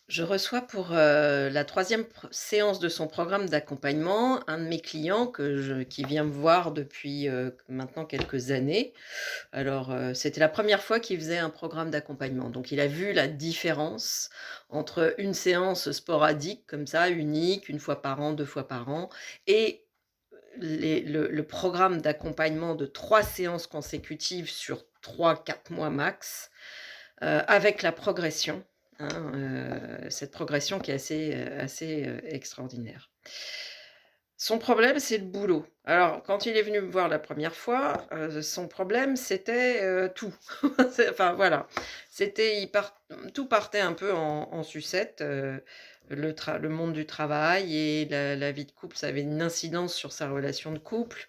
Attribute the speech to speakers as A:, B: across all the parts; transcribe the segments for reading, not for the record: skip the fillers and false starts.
A: Je reçois pour, la troisième séance de son programme d'accompagnement, un de mes clients qui vient me voir depuis, maintenant quelques années. Alors, c'était la première fois qu'il faisait un programme d'accompagnement, donc il a vu la différence entre une séance sporadique comme ça, unique, une fois par an, 2 fois par an et le programme d'accompagnement de 3 séances consécutives sur 3-4 mois max. Avec la progression, hein, cette progression qui est assez extraordinaire. Son problème, c'est le boulot. Alors, quand il est venu me voir la première fois, son problème, c'était, tout. Enfin, voilà, c'était il part tout partait un peu en sucette, le monde du travail et la vie de couple, ça avait une incidence sur sa relation de couple.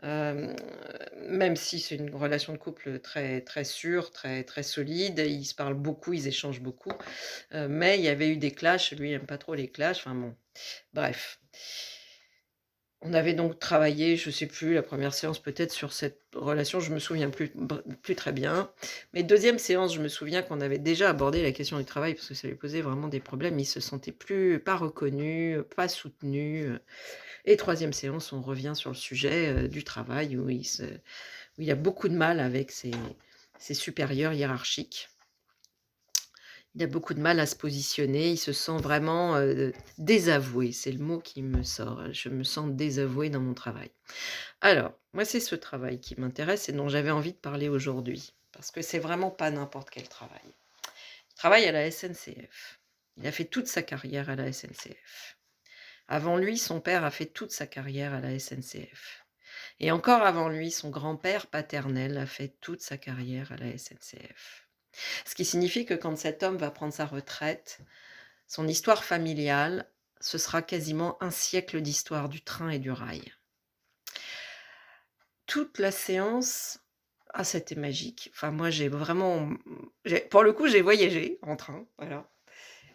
A: Hem, Même si c'est une relation de couple très très sûre, très très solide, ils se parlent beaucoup, ils échangent beaucoup, mais il y avait eu des clashs, lui il aime pas trop les clashs, enfin bon, bref. On avait donc travaillé, je sais plus, la première séance peut-être sur cette relation, je me souviens plus très bien. Mais deuxième séance, je me souviens qu'on avait déjà abordé la question du travail parce que ça lui posait vraiment des problèmes. Il se sentait plus pas reconnu, pas soutenu, et troisième séance, on revient sur le sujet, du travail où il a beaucoup de mal avec ses supérieurs hiérarchiques. Il a beaucoup de mal à se positionner, il se sent vraiment, désavoué, c'est le mot qui me sort. Je me sens désavoué dans mon travail. Alors, moi, c'est ce travail qui m'intéresse et dont j'avais envie de parler aujourd'hui, parce que c'est vraiment pas n'importe quel travail. Il travaille à la SNCF. Il a fait toute sa carrière à la SNCF. Avant lui, son père a fait toute sa carrière à la SNCF. Et encore avant lui, son grand-père paternel a fait toute sa carrière à la SNCF. Ce qui signifie que quand cet homme va prendre sa retraite, son histoire familiale, ce sera quasiment un siècle d'histoire du train et du rail. Toute la séance, ah c'était magique. Enfin moi j'ai vraiment, pour le coup j'ai voyagé en train, voilà.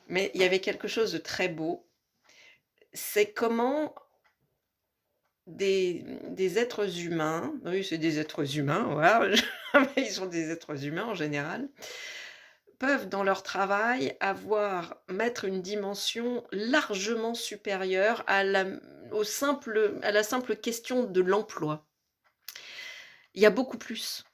A: Mais il y avait quelque chose de très beau. C'est comment des êtres humains, oui c'est des êtres humains, voilà, ils sont des êtres humains en général, peuvent dans leur travail mettre une dimension largement supérieure à la simple question de l'emploi. Il y a beaucoup plus.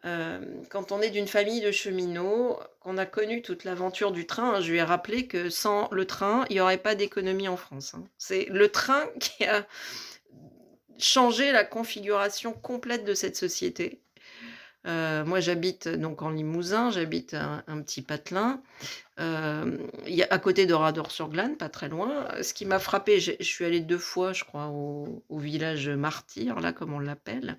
A: Quand on est d'une famille de cheminots, qu'on a connu toute l'aventure du train, hein, je lui ai rappelé que sans le train, il y aurait pas d'économie en France, hein. C'est le train qui a changé la configuration complète de cette société. Moi j'habite donc en Limousin, j'habite un petit patelin. Il y a à côté d'Oradour-sur-Glane, pas très loin. Ce qui m'a frappé, je suis allée 2 fois, je crois, au village martyr, là, comme on l'appelle.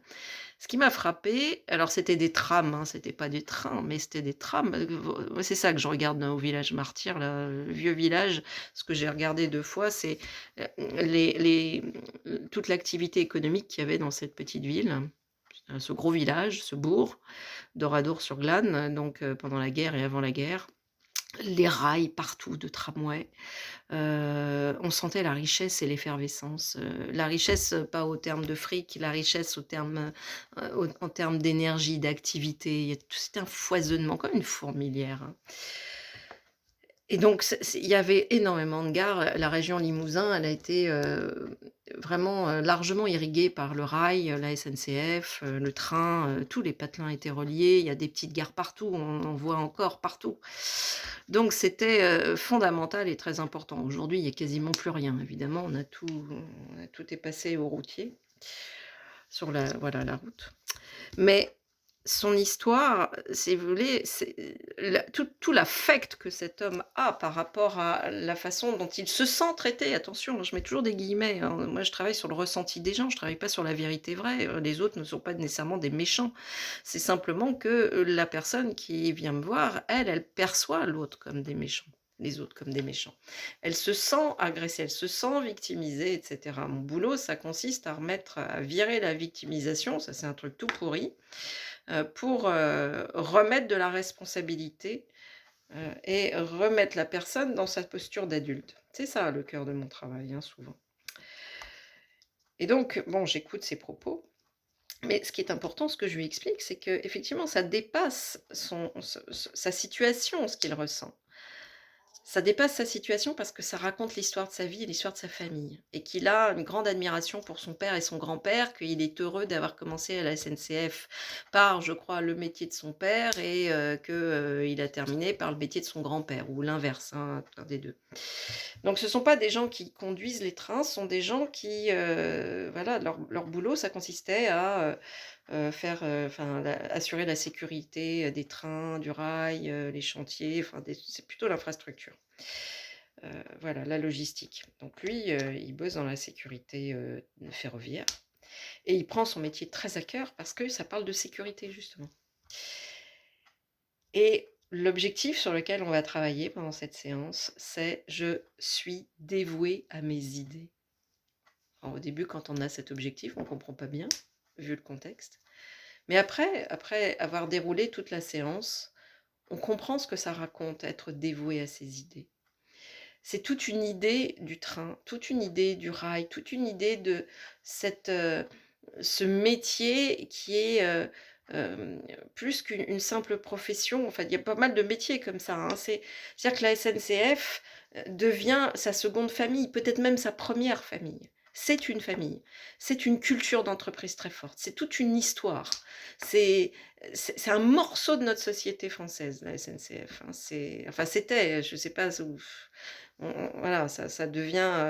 A: Ce qui m'a frappé, alors c'était des trams, hein, c'était pas des trains, mais c'était des trams. Moi, c'est ça que je regarde au village martyr, là, le vieux village. Ce que j'ai regardé 2 fois, c'est, toute l'activité économique qu'il y avait dans cette petite ville, ce gros village, ce bourg d'Oradour-sur-Glane, donc pendant la guerre et avant la guerre. Les rails partout de tramways, on sentait la richesse et l'effervescence, la richesse, pas au terme de fric, la richesse au terme, en termes d'énergie, d'activité. C'était un foisonnement comme une fourmilière, hein. Et donc il y avait énormément de gares. La région Limousin, elle a été, vraiment, largement irriguée par le rail, la SNCF, le train, tous les patelins étaient reliés. Il y a des petites gares partout, on en voit encore partout. Donc c'était, fondamental et très important. Aujourd'hui, il y a quasiment plus rien évidemment, tout est passé au routier, sur la route. Mais son histoire, si vous voulez, c'est tout l'affect que cet homme a par rapport à la façon dont il se sent traité. Attention, je mets toujours des guillemets, hein. Moi, je travaille sur le ressenti des gens, je travaille pas sur la vérité vraie. Les autres ne sont pas nécessairement des méchants. C'est simplement que, la personne qui vient me voir, elle perçoit l'autre comme des méchants, les autres comme des méchants. Elle se sent agressée, elle se sent victimisée et cetera. Mon boulot, ça consiste à virer la victimisation, ça c'est un truc tout pourri, pour, remettre de la responsabilité, et remettre la personne dans sa posture d'adulte. C'est ça le cœur de mon travail, hein, souvent. Et donc, bon, j'écoute ses propos, mais ce qui est important, ce que je lui explique, c'est qu'effectivement ça dépasse sa situation, ce qu'il ressent. Ça dépasse sa situation parce que ça raconte l'histoire de sa vie et l'histoire de sa famille et qu'il a une grande admiration pour son père et son grand-père, qu'il est heureux d'avoir commencé à la SNCF par, je crois, le métier de son père et il a terminé par le métier de son grand-père ou l'inverse, hein, un des 2. Donc ce sont pas des gens qui conduisent les trains, ce sont des gens qui, voilà, leur boulot, ça consistait à, faire, enfin, assurer la sécurité des trains, du rail, les chantiers, enfin, c'est plutôt l'infrastructure. Voilà, la logistique. Donc lui, il bosse dans la sécurité ferroviaire et il prend son métier très à cœur parce que ça parle de sécurité, justement. Et l'objectif sur lequel on va travailler pendant cette séance, c'est je suis dévouée à mes idées. Alors, au début, quand on a cet objectif, on ne comprend pas bien, vu le contexte. Mais après avoir déroulé toute la séance, on comprend ce que ça raconte, être dévoué à ses idées. C'est toute une idée du train, toute une idée du rail, toute une idée de ce métier qui est plus qu'une simple profession. Enfin, il y a pas mal de métiers comme ça, hein. C'est-à-dire que la SNCF devient sa seconde famille, peut-être même sa première famille. C'est une famille, c'est une culture d'entreprise très forte, c'est toute une histoire. C'est c'est un morceau de notre société française, la SNCF, hein. Enfin, c'était, je ne sais pas où. Voilà, ça devient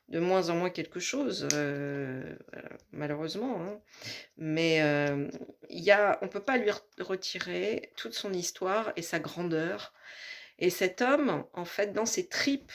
A: de moins en moins quelque chose, malheureusement, hein. Mais on ne peut pas lui retirer toute son histoire et sa grandeur. Et cet homme, en fait, dans ses tripes,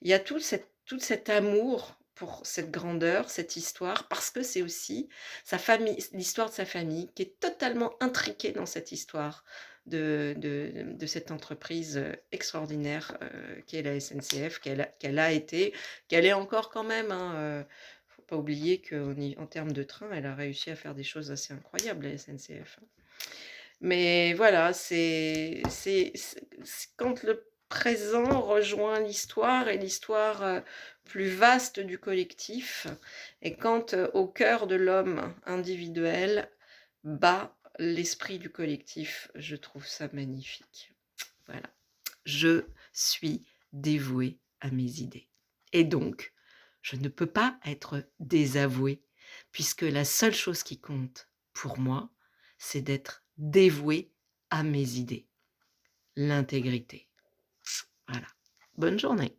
A: il y a tout cet amour pour cette grandeur, cette histoire, parce que c'est aussi sa famille, l'histoire de sa famille, qui est totalement intriquée dans cette histoire de cette entreprise extraordinaire qu'est la SNCF, qu'elle a été, qu'elle est encore quand même, hein. Faut pas oublier qu'en termes de train, elle a réussi à faire des choses assez incroyables, la SNCF, hein. Mais voilà, c'est quand le présent rejoint l'histoire et l'histoire, plus vaste du collectif et quand, au cœur de l'homme individuel bat l'esprit du collectif, je trouve ça magnifique. Voilà. Je suis dévouée à mes idées et donc je ne peux pas être désavouée puisque la seule chose qui compte pour moi, c'est d'être dévouée à mes idées, l'intégrité. Voilà. Bonne journée.